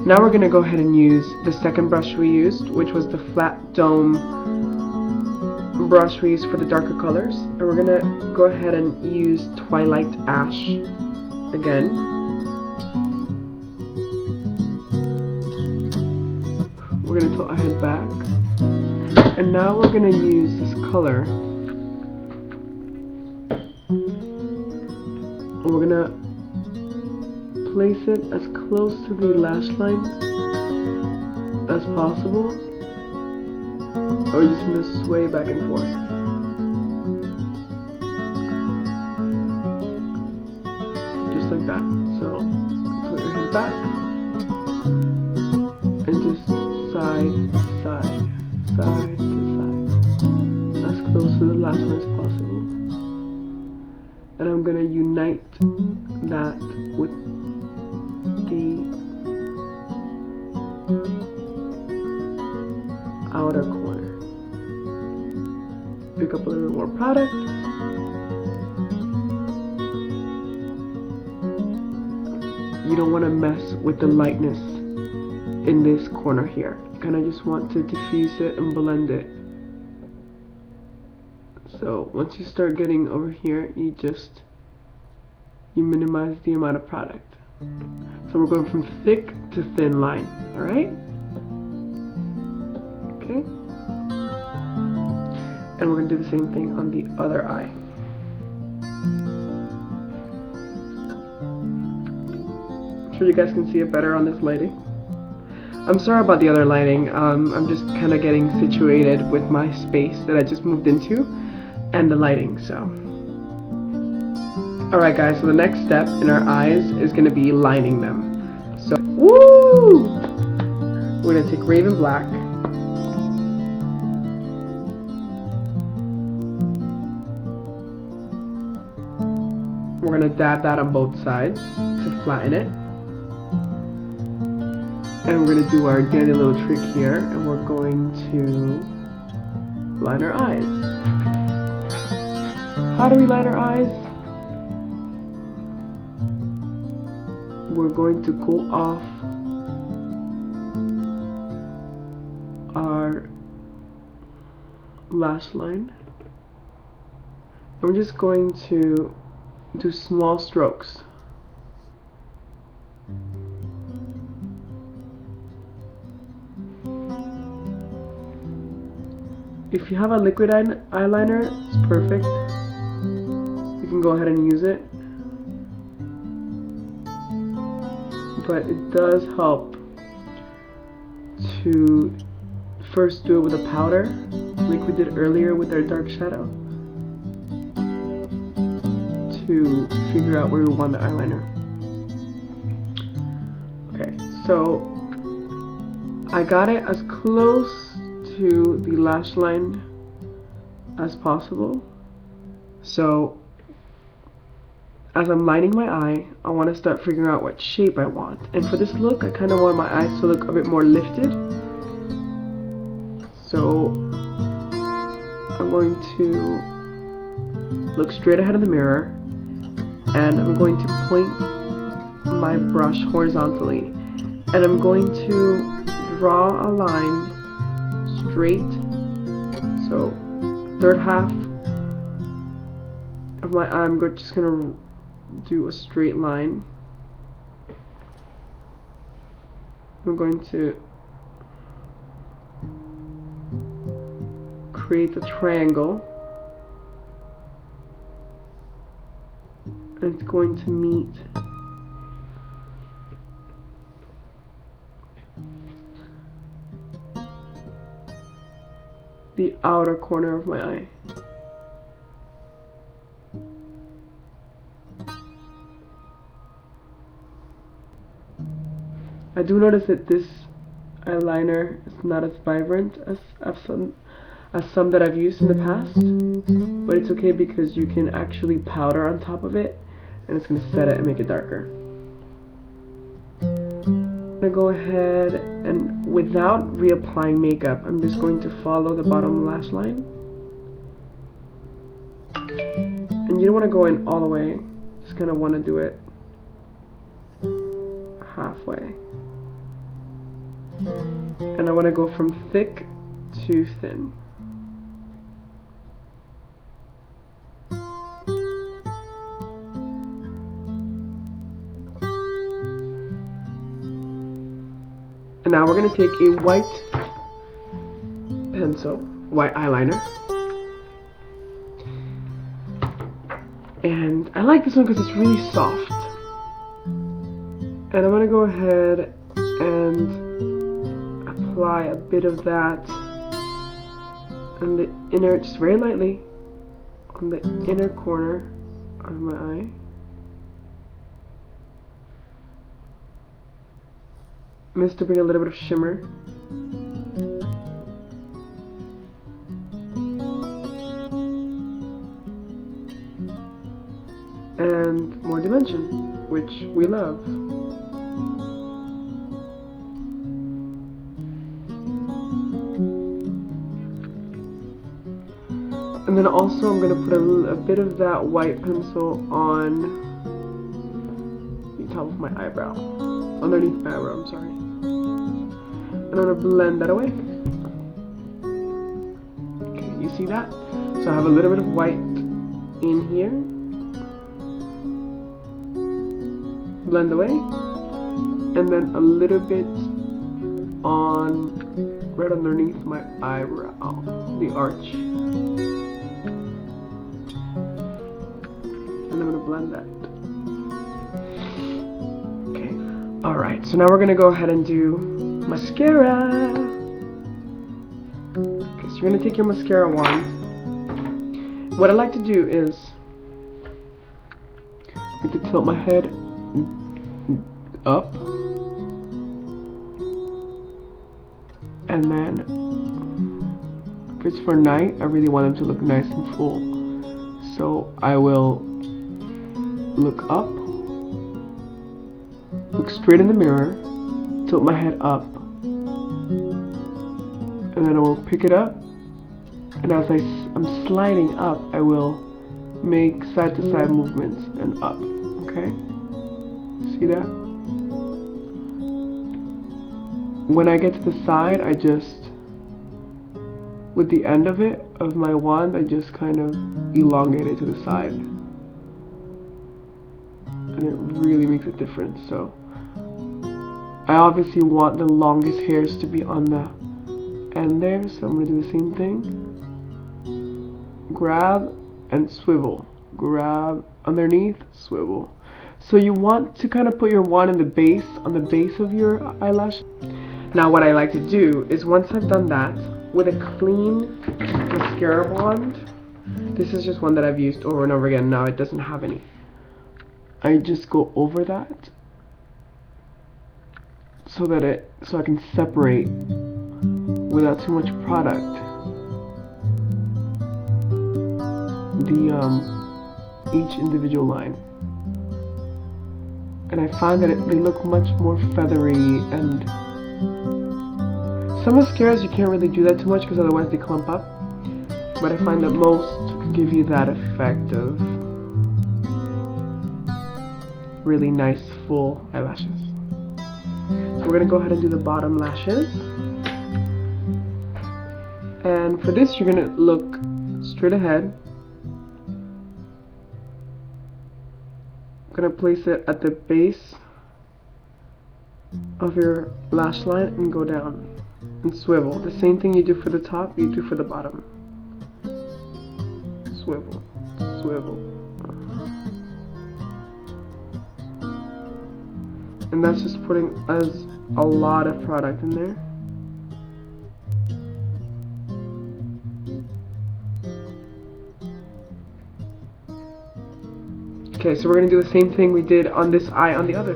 Now we're going to go ahead and use the second brush we used, which was the flat dome brush we used for the darker colors. And we're going to go ahead and use Twilight Ash again. We're going to tilt our head back. And now we're going to use this color. And we're going to place it as close to the lash line as possible, or we're just going to sway back and forth. Just like that. So, put your head back, and just side to side, side to side, as close to the lash line as possible. And I'm going to unite that with the outer corner. Pick up a little bit more product. You don't want to mess with the lightness in this corner here. You kind of just want to diffuse it and blend it. So once you start getting over here, you minimize the amount of product. So we're going from thick to thin line, alright? Okay. And we're going to do the same thing on the other eye. I'm sure you guys can see it better on this lighting. I'm sorry about the other lighting. I'm just kind of getting situated with my space that I just moved into and the lighting, so. Alright guys, so the next step in our eyes is going to be lining them. So, woo! We're going to take Raven Black. We're going to dab that on both sides to flatten it. And we're going to do our dandy little trick here, and we're going to line our eyes. How do we line our eyes? We're going to go off our lash line. And we're just going to do small strokes. If you have a liquid eyeliner, it's perfect. You can go ahead and use it. But it does help to first do it with a powder, like we did earlier with our dark shadow, to figure out where we want the eyeliner. Okay, so I got it as close to the lash line as possible. So as I'm lining my eye, I want to start figuring out what shape I want. And for this look, I kind of want my eyes to look a bit more lifted. So I'm going to look straight ahead of the mirror, and I'm going to point my brush horizontally. And I'm going to draw a line straight. So third half of my eye, I'm just going to do a straight line. I'm going to create a triangle, and it's going to meet the outer corner of my eye. I do notice that this eyeliner is not as vibrant as some that I've used in the past, but it's okay because you can actually powder on top of it, and it's going to set it and make it darker. I'm going to go ahead and, without reapplying makeup, I'm just going to follow the bottom lash line And you don't want to go in all the way. Just kind of want to do it halfway. And I want to go from thick to thin. And now we're going to take a white pencil, white eyeliner. And I like this one because it's really soft. And I'm going to go ahead and apply a bit of that on the inner, just very lightly, on the inner corner of my eye. Just to bring a little bit of shimmer. And more dimension, which we love. And then also I'm going to put a bit of that white pencil on the top of my eyebrow. Underneath my eyebrow, I'm sorry. And I'm going to blend that away. Okay, you see that? So I have a little bit of white in here. Blend away. And then a little bit on right underneath my eyebrow, the arch. And I'm going to blend that. Okay. Alright, so now we're going to go ahead and do mascara. Okay, so you're going to take your mascara wand. What I like to do is I like to tilt my head up, and then if it's for night, I really want them to look nice and full, so I will look up, look straight in the mirror, tilt my head up, and then I will pick it up, and as I'm sliding up, I will make side to side movements and up. Okay, see that? When I get to the side, I just, with the end of it, of my wand, I just kind of elongate it to the side. And it really makes a difference. So I obviously want the longest hairs to be on the end there, so I'm going to do the same thing. Grab and swivel. Grab underneath, swivel. So you want to kind of put your wand in the base, on the base of your eyelash. Now what I like to do is once I've done that, with a clean mascara wand, this is just one that I've used over and over again, now it doesn't have any. I just go over that so I can separate without too much product each individual line. And I find that they look much more feathery, and some mascaras you can't really do that too much because otherwise they clump up, but I find that most give you that effect of really nice full eyelashes. So we're going to go ahead and do the bottom lashes, and for this you're going to look straight ahead. I'm going to place it at the base of your lash line and go down and swivel. The same thing you do for the top, you do for the bottom. Swivel, swivel. And that's just putting a lot of product in there. Okay, so we're going to do the same thing we did on this eye on the other.